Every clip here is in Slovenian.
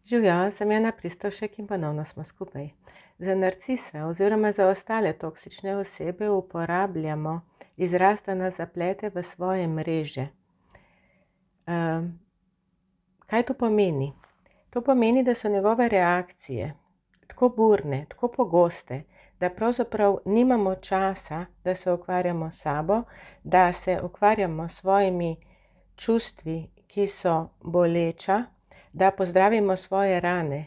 Živjo, sem Jana Pristovšek in ponovno smo skupaj. Za narcise oziroma za ostale toksične osebe uporabljamo izraz, da nas zaplete v svoje mreže. Kaj to pomeni? To pomeni, da so njegove reakcije tako burne, tako pogoste, da pravzaprav nimamo časa, da se ukvarjamo s sabo, da se ukvarjamo s svojimi čustvi, ki so boleča, da pozdravimo svoje rane.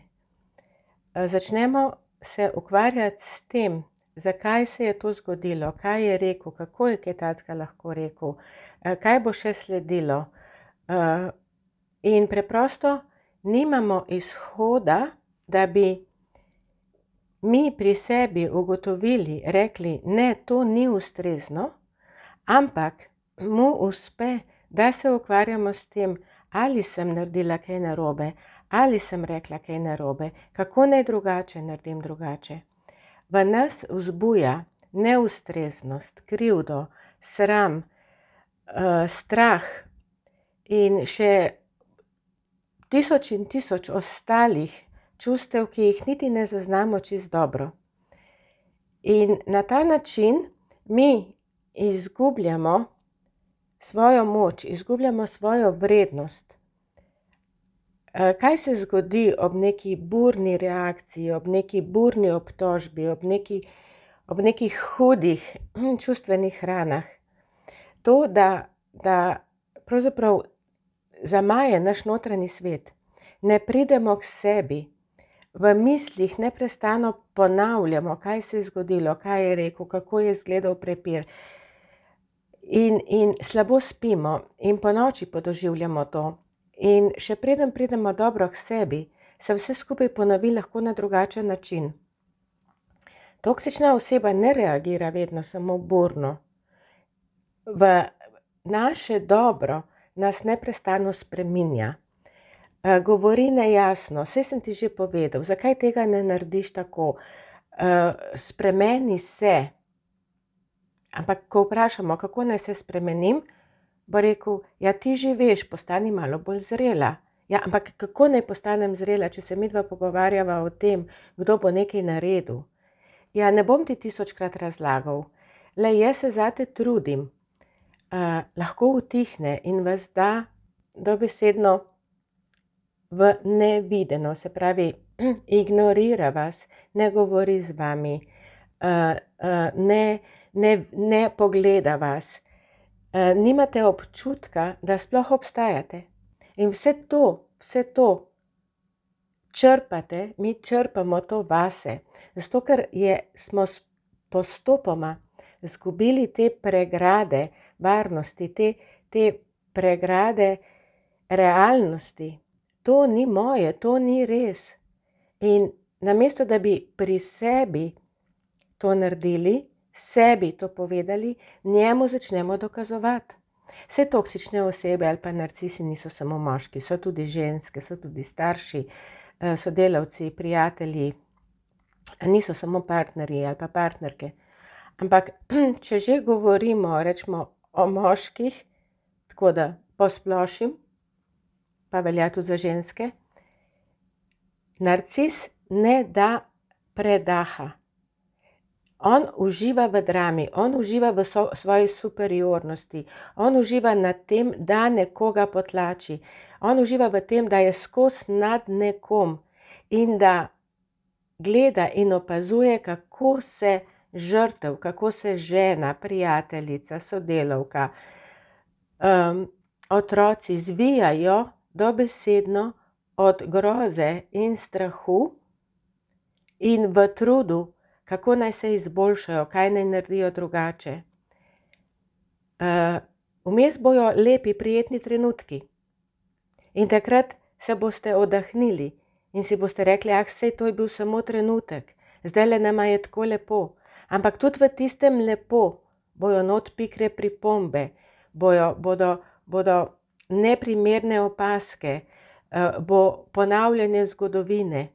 Začnemo se ukvarjati s tem, zakaj se je to zgodilo, kaj je rekel, kako je kaj takega lahko rekel, kaj bo še sledilo. In preprosto nimamo izhoda, da bi mi pri sebi ugotovili, rekli, ne, to ni ustrezno, ampak mu uspe, da se ukvarjamo s tem, ali sem naredila kaj narobe, ali sem rekla kaj narobe, kako naj drugače naredim drugače. V nas vzbuja neustreznost, krivdo, sram, strah in še tisoč in tisoč ostalih čustev, ki jih niti ne zaznamo čisto dobro. In na ta način mi izgubljamo svojo moč, izgubljamo svojo vrednost. Kaj se zgodi ob neki burni reakciji, ob neki burni obtožbi, ob nekih hudih čustvenih ranah? To, da pravzaprav zamaje naš notranji svet. Ne pridemo k sebi. V mislih neprestano ponavljamo, kaj se je zgodilo, kaj je rekel, kako je izgledal prepir. In slabo spimo in po noči podoživljamo to. In še preden pridemo dobro k sebi, se vse skupaj ponovi lahko na drugačen način. Toksična oseba ne reagira vedno samo burno. V naše dobro nas neprestano spreminja. Govori nejasno, saj sem ti že povedal, zakaj tega ne narediš tako, spremeni se. Ampak ko vprašamo, kako naj se spremenim, bo rekel, ja ti že veš, postani malo bolj zrela. Ja, ampak kako naj postanem zrela, če se midva pogovarjava o tem, kdo bo nekaj naredil? Ja, ne bom ti 1000-krat razlagal. Le jaz se zate trudim. Lahko utihne in vas da dobesedno v nevideno, se pravi, ignorira vas, ne govori z vami, ne pogleda vas. Nimate občutka, da sploh obstajate. In vse to črpate, mi črpamo to vase, zato ker smo postopoma izgubili te pregrade varnosti, te pregrade realnosti. To ni moje, to ni res. In namesto, da bi pri sebi to naredili, sebi to povedali, njemu začnemo dokazovati. Vse toksične osebe ali pa narcisi niso samo moški, so tudi ženske, so tudi starši, sodelavci, prijatelji, niso samo partnerji ali pa partnerke. Ampak, če že govorimo, rečemo o moških, tako da posplošim, pa velja tudi za ženske, narcis ne da predaha. On uživa v drami, on uživa v svoji superiornosti, on uživa nad tem, da nekoga potlači, on uživa v tem, da je skozi nad nekom in da gleda in opazuje, kako se žrtev, kako se žena, prijateljica, sodelavka, otroci zvijajo dobesedno od groze in strahu in v trudu, kako naj se izboljšajo, kaj naj naredijo drugače. Vmes bojo lepi, prijetni trenutki. In takrat se boste oddahnili in si boste rekli, saj to je bil samo trenutek, zdajle nama je tako lepo. Ampak tudi v tistem lepo bojo not pikre pripombe, bodo neprimerne opaske, bo ponavljanje zgodovine.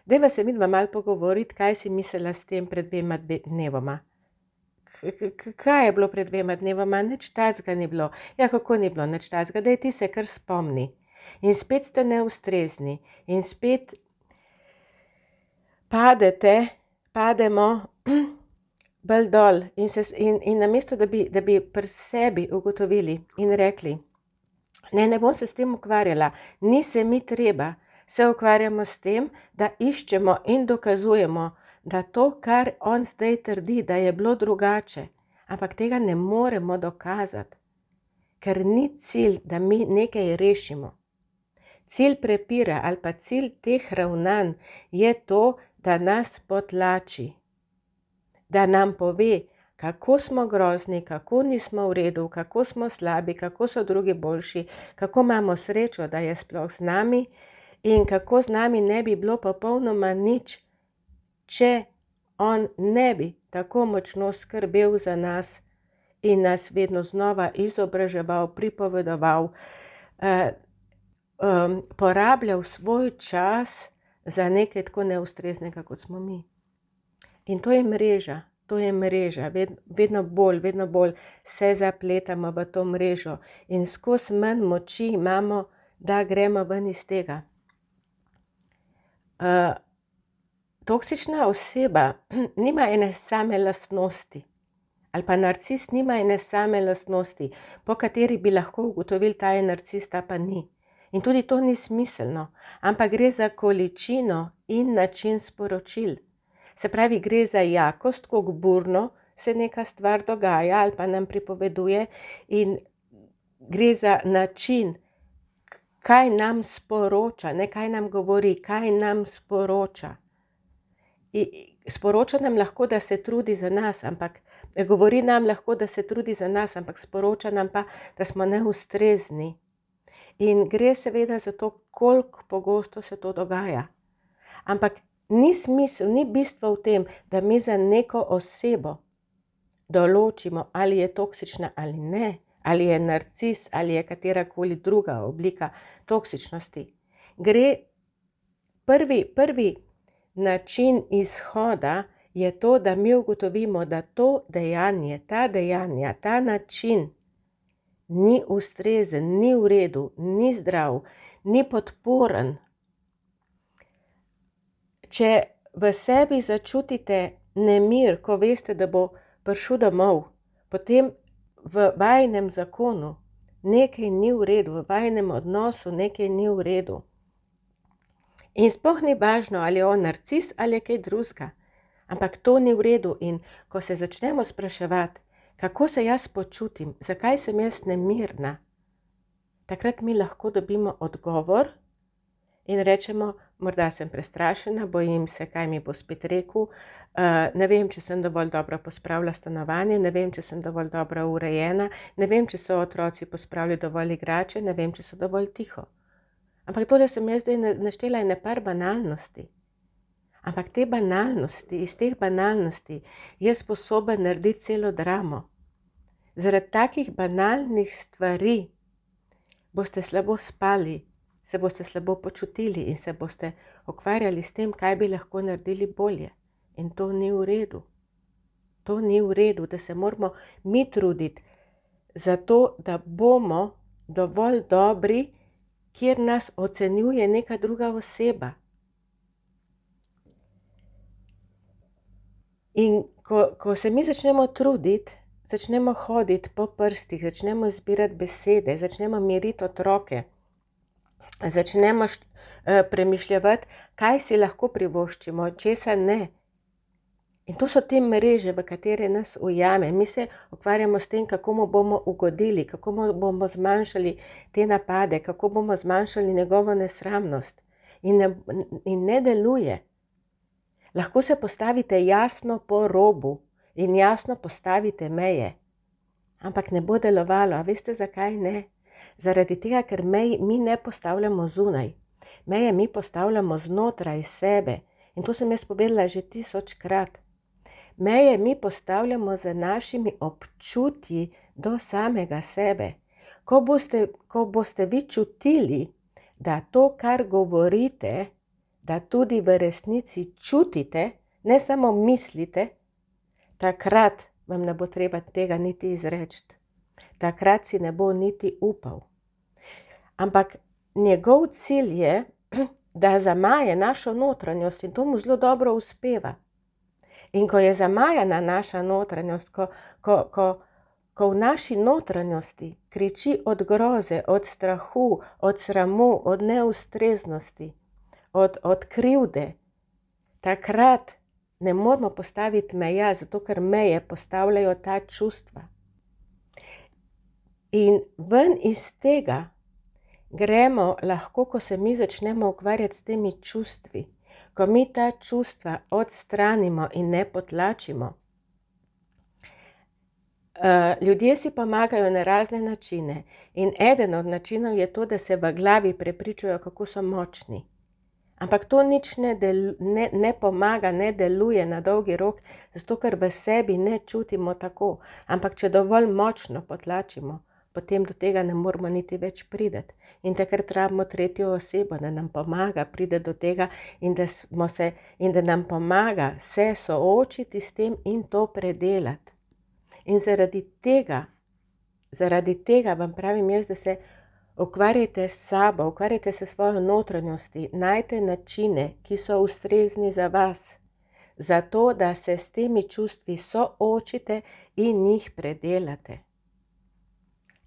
Dajva se midva malo pogovoriti, kaj si mislila s tem pred 2 dnevoma. Kaj je bilo pred 2 dnevoma? Nič takega ni bilo. Ja, kako ni bilo nič takega? Daj ti se kar spomni. in spet ste neustrezni in spet pademo bolj dol in namesto, da bi pri sebi ugotovili in rekli, ne bom se s tem ukvarjala, ni se mi treba, se ukvarjamo s tem, da iščemo in dokazujemo, da to, kar on zdaj trdi, da je bilo drugače, ampak tega ne moremo dokazati, ker ni cilj, da mi nekaj rešimo. Cilj prepira ali pa cilj teh ravnanj je to, da nas potlači, da nam pove, kako smo grozni, kako nismo v redu, kako smo slabi, kako so drugi boljši, kako imamo srečo, da je sploh z nami in kako z nami ne bi bilo popolnoma nič, če on ne bi tako močno skrbel za nas in nas vedno znova izobraževal, pripovedoval, porabljal svoj čas za nekaj tako neustreznega, kot smo mi. In to je mreža, vedno bolj se zapletamo v to mrežo in skozi manj moči imamo, da gremo ven iz tega. Toksična oseba nima ene same lastnosti, ali pa narcis nima ene same lastnosti, po kateri bi lahko ugotovili, ta je narcis, ta pa ni. In tudi to ni smiselno, ampak gre za količino in način sporočil. Se pravi, gre za jakost, kako burno se neka stvar dogaja ali pa nam pripoveduje in gre za način, kaj nam sporoča, ne kaj nam govori, kaj nam sporoča. Sporoča nam lahko, da se trudi za nas, ampak govori nam lahko, da se trudi za nas, ampak sporoča nam pa, da smo neustrezni. In gre seveda za to, koliko pogosto se to dogaja. Ampak ni smisel, ni bistvo v tem, da mi za neko osebo določimo, ali je toksična ali ne, ali je narcis, ali je katerakoli druga oblika toksičnosti. Gre prvi način izhoda je to, da mi ugotovimo, da to dejanje, ta način ni ustrezen, ni v redu, ni zdrav, ni podporen. Če v sebi začutite nemir, ko veste, da bo prišel domov, potem v vajinem zakonu nekaj ni v redu, v vajinem odnosu nekaj ni v redu. In sploh ni važno, ali je on narcis ali je kaj drugega, ampak to ni v redu. In ko se začnemo spraševati, kako se jaz počutim, zakaj sem jaz nemirna, takrat mi lahko dobimo odgovor in rečemo, morda sem prestrašena, bojim se, kaj mi bo spet rekel, ne vem, če sem dovolj dobro pospravila stanovanje, ne vem, če sem dovolj dobro urejena, ne vem, če so otroci pospravili dovolj igrače, ne vem, če so dovolj tiho. Ampak to, da sem jaz zdaj naštela ene par banalnosti. Ampak te banalnosti, iz teh banalnosti je sposoben narediti celo dramo. Zaradi takih banalnih stvari boste slabo spali, se boste slabo počutili in se boste ukvarjali s tem, kaj bi lahko naredili bolje. In to ni v redu. To ni v redu, da se moramo mi truditi za to, da bomo dovolj dobri, kjer nas ocenjuje neka druga oseba. In ko se mi začnemo truditi, začnemo hoditi po prstih, začnemo zbirati besede, začnemo miriti otroke, začnemo premišljati, kaj si lahko privoščimo, česa ne. In to so te mreže, v katere nas ujame. Mi se ukvarjamo s tem, kako mu bomo ugodili, kako mu bomo zmanjšali te napade, kako bomo zmanjšali njegovo nesramnost. In ne deluje. Lahko se postavite jasno po robu in jasno postavite meje. Ampak ne bo delovalo. A veste, zakaj ne? Zaradi tega, ker mi ne postavljamo zunaj. Meje mi postavljamo znotraj sebe. In to sem jaz povedala že 1000-krat. Meje mi postavljamo z našimi občutji do samega sebe. Ko boste vi čutili, da to, kar govorite, da tudi v resnici čutite, ne samo mislite, takrat vam ne bo treba tega niti izreči. Takrat si ne bo niti upal. Ampak njegov cilj je, da zamaje našo notranjost in to mu zelo dobro uspeva. In ko je zamajana naša notranjost, ko v naši notranjosti kriči od groze, od strahu, od sramu, od neustreznosti, od krivde, takrat ne moramo postaviti meja, zato ker meje postavljajo ta čustva. In ven iz tega gremo lahko, ko se mi začnemo ukvarjati s temi čustvi, ko mi ta čustva odstranimo in ne potlačimo. Ljudje si pomagajo na razne načine in eden od načinov je to, da se v glavi prepričajo, kako so močni. Ampak to nič ne pomaga, ne deluje na dolgi rok, zato ker v sebi ne čutimo tako. Ampak če dovolj močno potlačimo, potem do tega ne moramo niti več prideti. In takrat rabimo tretjo osebo, da nam pomaga priti do tega in da nam pomaga se soočiti s tem in to predelati. In zaradi tega vam pravim jaz, da se ukvarjajte s sabo, ukvarjajte se s svojo notranjosti, najte načine, ki so ustrezni za vas, zato da se s temi čustvi soočite in jih predelate.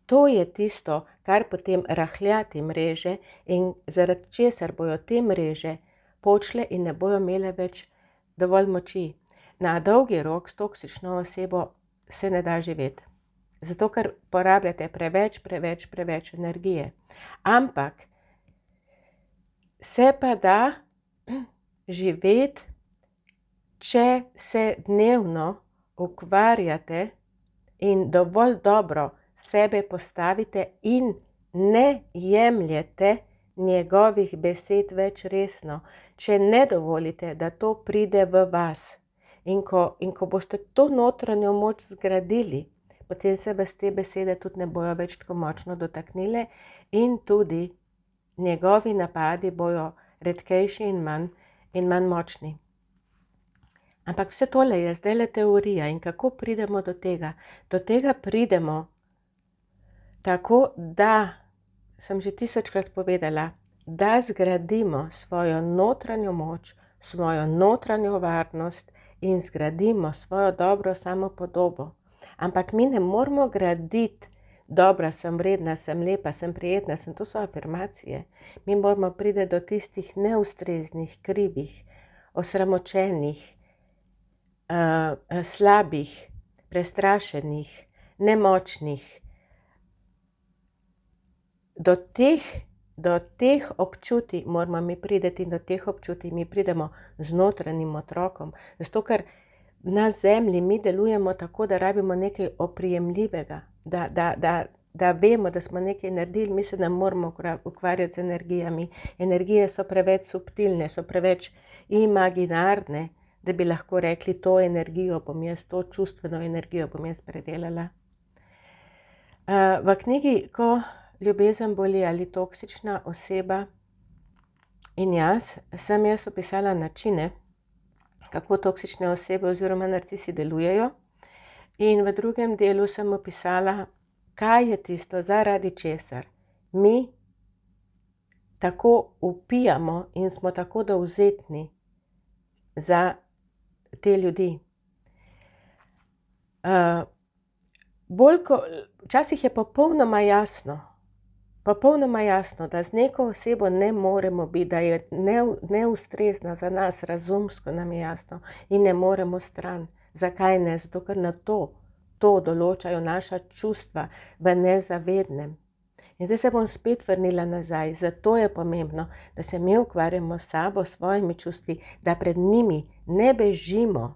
To je tisto, kar potem rahlja te mreže in zaradi česar bojo te mreže počle in ne bojo imele več dovolj moči. Na dolgi rok s toksično osebo se ne da živeti. Zato, ker porabljate preveč energije. Ampak se pa da živeti, če se dnevno ukvarjate in dovolj dobro sebe postavite in ne jemljete njegovih besed več resno. Če ne dovolite, da to pride v vas. In ko boste to notranjo moč zgradili, potem se vas te besede tudi ne bojo več tako močno dotaknile in tudi njegovi napadi bojo redkejši in manj močni. Ampak vse tole je zdajle teorija in kako pridemo do tega? Do tega pridemo tako, da, sem že 1000-krat povedala, da zgradimo svojo notranjo moč, svojo notranjo varnost in zgradimo svojo dobro samopodobo. Ampak mi ne moramo graditi dobra, sem vredna, sem lepa, sem prijetna, to so afirmacije. Mi moramo priti do tistih neustreznih, krivih, osramočenih, slabih, prestrašenih, nemočnih. Do teh občutij moramo mi priti in do teh občutij mi pridemo z notranjim otrokom. Zato, ker na zemlji mi delujemo tako, da rabimo nekaj oprijemljivega, da vemo, da smo nekaj naredili, mi se ne moramo ukvarjati z energijami. Energije so preveč subtilne, so preveč imaginarne, da bi lahko rekli, to energijo bom jaz, to čustveno energijo bom jaz predelala. V knjigi, ko ljubezen boli ali toksična oseba in jaz, sem jaz opisala načine, kako toksične osebe oziroma narcisi delujejo. In v drugem delu sem opisala, kaj je tisto, zaradi česar mi tako vpijamo in smo tako dovzetni za te ljudi. Včasih je popolnoma jasno, da z neko osebo ne moremo biti, da je neustrezna za nas, razumsko nam je jasno in ne moremo stran. Zakaj ne? Zato, ker na to določajo naša čustva v nezavednem. In zdaj se bom spet vrnila nazaj. Zato je pomembno, da se mi ukvarjamo s sabo, svojimi čustvi, da pred njimi ne bežimo,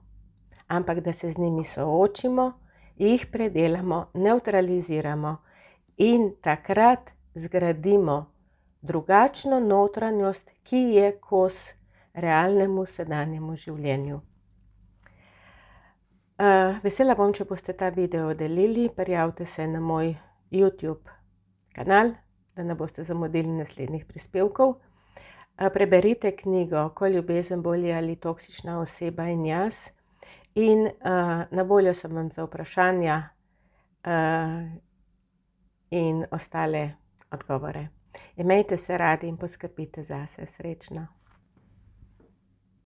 ampak da se z njimi soočimo, jih predelamo, nevtraliziramo in takrat zgradimo drugačno notranjost, ki je kos realnemu sedanjemu življenju. Vesela bom, če boste ta video delili, prijavite se na moj YouTube kanal, da ne boste zamudili naslednjih prispevkov. Preberite knjigo Ko ljubezen boli ali toksična oseba in jaz. In na voljo sem vam za vprašanja in ostale odgovore. Imejte se radi in poskrbite zase. Srečno.